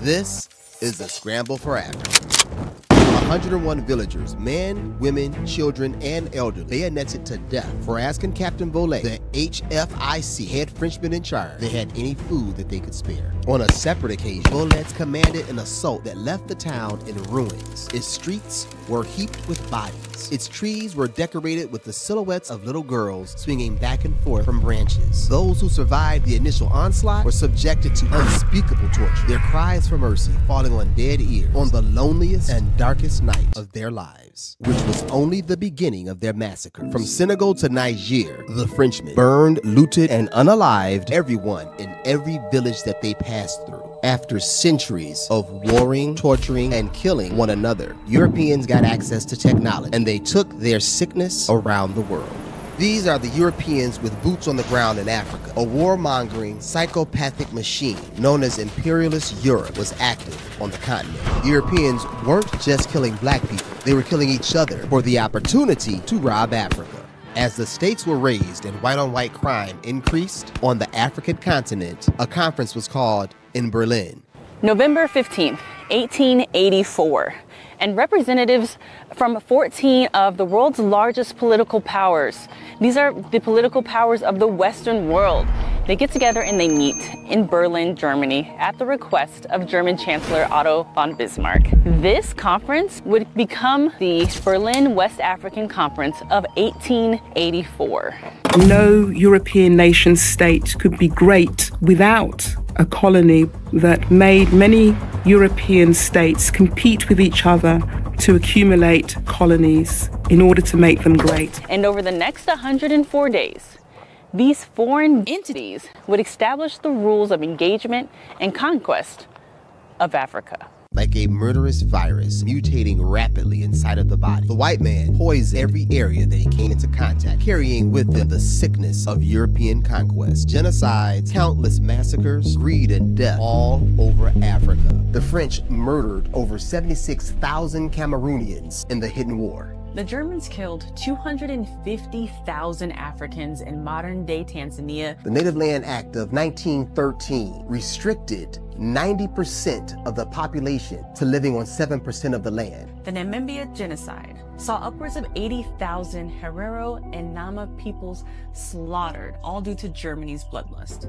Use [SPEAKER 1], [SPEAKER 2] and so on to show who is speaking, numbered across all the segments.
[SPEAKER 1] This is the scramble for Africa. 101 villagers, men, women, children, and elderly, bayoneted to death for asking Captain Volet, the HFIC head Frenchman in charge, they had any food that they could spare. On a separate occasion, Volet commanded an assault that left the town in ruins. Its streets were heaped with bodies. Its trees were decorated with the silhouettes of little girls swinging back and forth from branches. Those who survived the initial onslaught were subjected to unspeakable torture, their cries for mercy falling on dead ears on the loneliest and darkest night of their lives, which was only the beginning of their massacre. From Senegal to Niger, the Frenchmen burned, looted, and unalived everyone in every village that they passed through. After centuries of warring, torturing, and killing one another, Europeans got access to technology, and they took their sickness around the world. These are the Europeans with boots on the ground in Africa. A warmongering, psychopathic machine known as imperialist Europe was active on the continent. Europeans weren't just killing black people, they were killing each other for the opportunity to rob Africa. As the stakes were raised and white-on-white crime increased on the African continent, a conference was called in Berlin.
[SPEAKER 2] November 15th, 1884, and representatives from 14 of the world's largest political powers. These are the political powers of the Western world. They get together and they meet in Berlin, Germany, at the request of German Chancellor Otto von Bismarck. This conference would become the Berlin West African Conference of 1884.
[SPEAKER 3] No European nation state could be great without a colony that made many European states compete with each other to accumulate colonies in order to make them great.
[SPEAKER 2] And over the next 104 days, these foreign entities would establish the rules of engagement and conquest of Africa.
[SPEAKER 1] Like a murderous virus mutating rapidly inside of the body, the white man poisoned every area that he came into contact, carrying with them the sickness of European conquest, genocides, countless massacres, greed, and death all over Africa. The French murdered over 76,000 Cameroonians in the Hidden War.
[SPEAKER 2] The Germans killed 250,000 Africans in modern-day Tanzania.
[SPEAKER 1] The Native Land Act of 1913 restricted 90% of the population to living on 7% of the land.
[SPEAKER 2] The Namibia genocide saw upwards of 80,000 Herero and Nama peoples slaughtered, all due to Germany's bloodlust.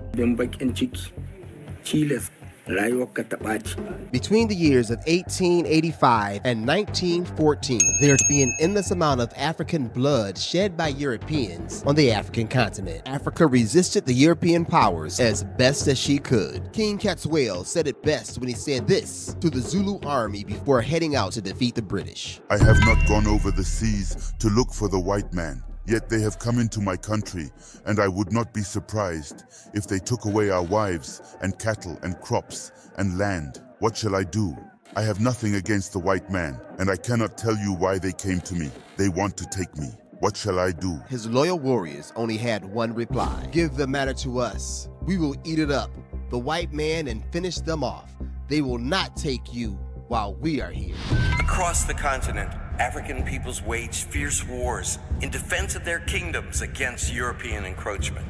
[SPEAKER 1] Between the years of 1885 and 1914, there'd be an endless amount of African blood shed by Europeans on the African continent. Africa resisted the European powers as best as she could. King Katswele said it best when he said this to the Zulu army before heading out to defeat the British.
[SPEAKER 4] I have not gone over the seas to look for the white man. Yet they have come into my country, and I would not be surprised if they took away our wives and cattle and crops and land. What shall I do? I have nothing against the white man, and I cannot tell you why they came to me. They want to take me. What shall I do?
[SPEAKER 1] His loyal warriors only had one reply. Give the matter to us. We will eat it up, the white man, and finish them off. They will not take you while we are here.
[SPEAKER 5] Across the continent, African peoples waged fierce wars in defense of their kingdoms against European encroachment.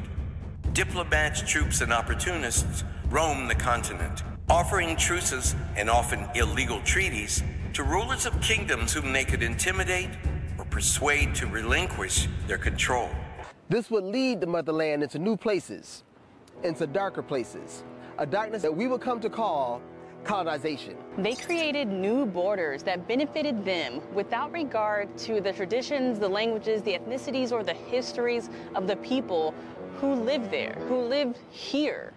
[SPEAKER 5] Diplomats, troops, and opportunists roamed the continent, offering truces and often illegal treaties to rulers of kingdoms whom they could intimidate or persuade to relinquish their control.
[SPEAKER 1] This would lead the motherland into new places, into darker places, a darkness that we will come to call colonization.
[SPEAKER 2] They created new borders that benefited them without regard to the traditions, the languages, the ethnicities, or the histories of the people who lived there, who lived here.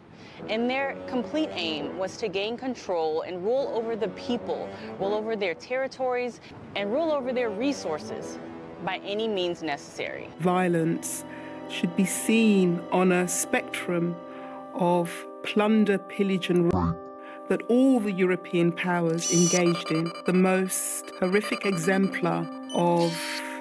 [SPEAKER 2] And their complete aim was to gain control and rule over the people, rule over their territories, and rule over their resources by any means necessary.
[SPEAKER 3] Violence should be seen on a spectrum of plunder, pillage, and rape that all the European powers engaged in. The most horrific exemplar of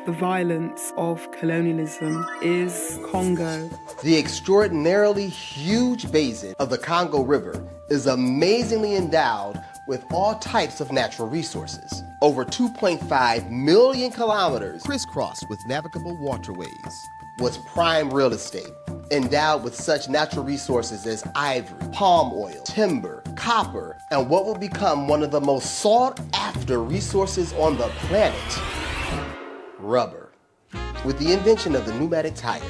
[SPEAKER 3] the violence of colonialism is Congo.
[SPEAKER 1] The extraordinarily huge basin of the Congo River is amazingly endowed with all types of natural resources. Over 2.5 million kilometers crisscrossed with navigable waterways. was prime real estate, endowed with such natural resources as ivory, palm oil, timber, copper, and what would become one of the most sought-after resources on the planet, rubber. With the invention of the pneumatic tire,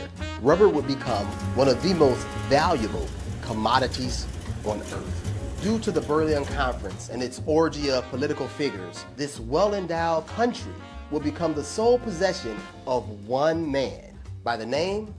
[SPEAKER 1] rubber would become one of the most valuable commodities on Earth. Due to the Berlin Conference and its orgy of political figures, this well-endowed country will become the sole possession of one man by the name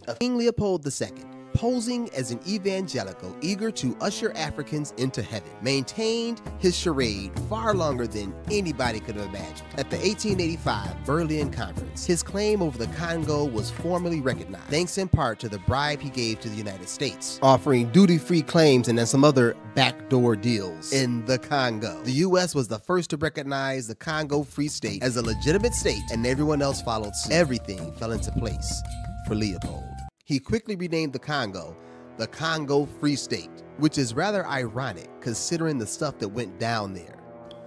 [SPEAKER 1] of King Leopold II, posing as an evangelical eager to usher Africans into heaven, maintained his charade far longer than anybody could have imagined. At the 1885 Berlin Conference, his claim over the Congo was formally recognized, thanks in part to the bribe he gave to the United States, offering duty-free claims and then some other backdoor deals in the Congo. The U.S. was the first to recognize the Congo Free State as a legitimate state, and everyone else followed suit. Everything fell into place for Leopold. He quickly renamed the Congo Free State, which is rather ironic considering the stuff that went down there.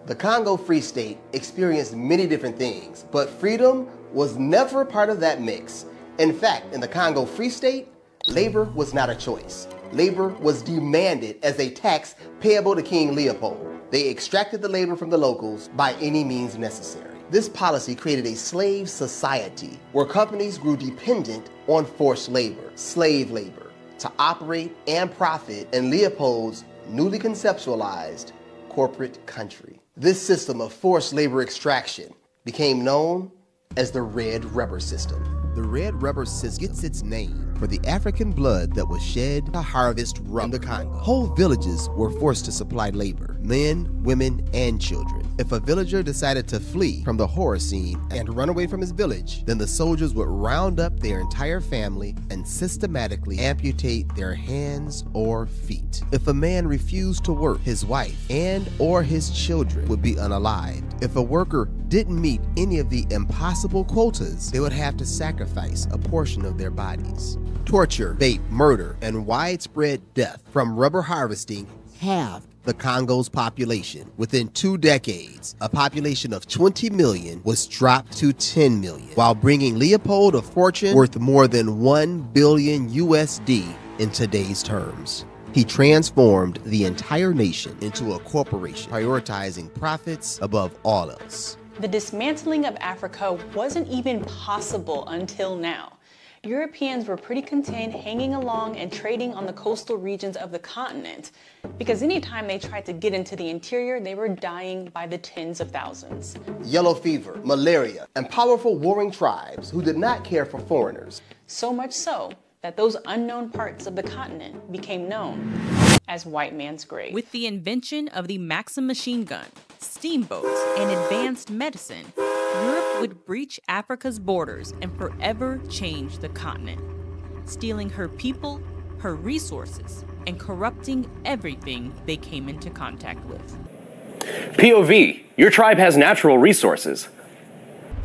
[SPEAKER 1] The Congo Free State experienced many different things, but freedom was never part of that mix. In fact, in the Congo Free State, labor was not a choice. Labor was demanded as a tax payable to King Leopold. They extracted the labor from the locals by any means necessary. This policy created a slave society where companies grew dependent on forced labor, slave labor, to operate and profit in Leopold's newly conceptualized corporate country. This system of forced labor extraction became known as the Red Rubber System. The Red Rubber System gets its name for the African blood that was shed to harvest rubber in the Congo. Whole villages were forced to supply labor, men, women, and children. If a villager decided to flee from the horror scene and run away from his village, then the soldiers would round up their entire family and systematically amputate their hands or feet. If a man refused to work, his wife and or his children would be unalived. If a worker didn't meet any of the impossible quotas, they would have to sacrifice a portion of their bodies. Torture, rape, murder, and widespread death from rubber harvesting halved the Congo's population. Within 2 decades, a population of 20 million was dropped to 10 million, while bringing Leopold a fortune worth more than 1 billion USD in today's terms. He transformed the entire nation into a corporation, prioritizing profits above all else.
[SPEAKER 2] The dismantling of Africa wasn't even possible until now. Europeans were pretty content hanging along and trading on the coastal regions of the continent, because anytime they tried to get into the interior, they were dying by the tens of thousands.
[SPEAKER 1] Yellow fever, malaria, and powerful warring tribes who did not care for foreigners.
[SPEAKER 2] So much so that those unknown parts of the continent became known as white man's grave. With the invention of the Maxim machine gun, steamboats, and advanced medicine, Europe would breach Africa's borders and forever change the continent, stealing her people, her resources, and corrupting everything they came into contact with.
[SPEAKER 6] POV, your tribe has natural resources.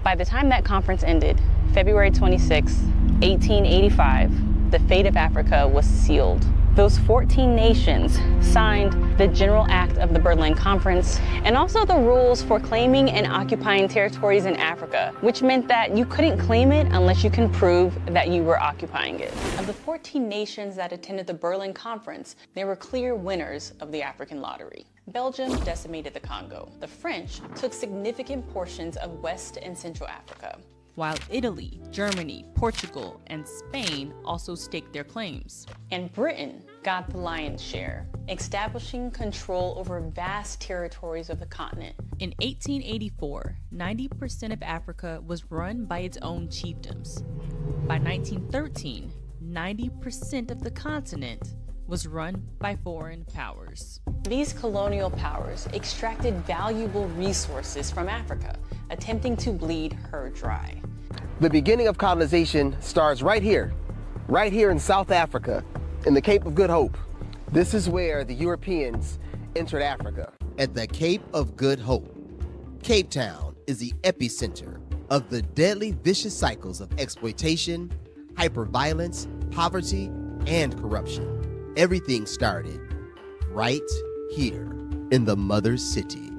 [SPEAKER 2] By the time that conference ended, February 26, 1885, the fate of Africa was sealed. Those 14 nations signed the General Act of the Berlin Conference and also the rules for claiming and occupying territories in Africa, which meant that you couldn't claim it unless you can prove that you were occupying it. Of the 14 nations that attended the Berlin Conference, there were clear winners of the African lottery. Belgium decimated the Congo. The French took significant portions of West and Central Africa, while Italy, Germany, Portugal, and Spain also staked their claims. And Britain got the lion's share, establishing control over vast territories of the continent. In 1884, 90% of Africa was run by its own chiefdoms. By 1913, 90% of the continent was run by foreign powers. These colonial powers extracted valuable resources from Africa, attempting to bleed her dry.
[SPEAKER 1] The beginning of colonization starts right here in South Africa, in the Cape of Good Hope. This is where the Europeans entered Africa. At the Cape of Good Hope, Cape Town is the epicenter of the deadly, vicious cycles of exploitation, hyperviolence, poverty, and corruption. Everything started right here in the Mother City.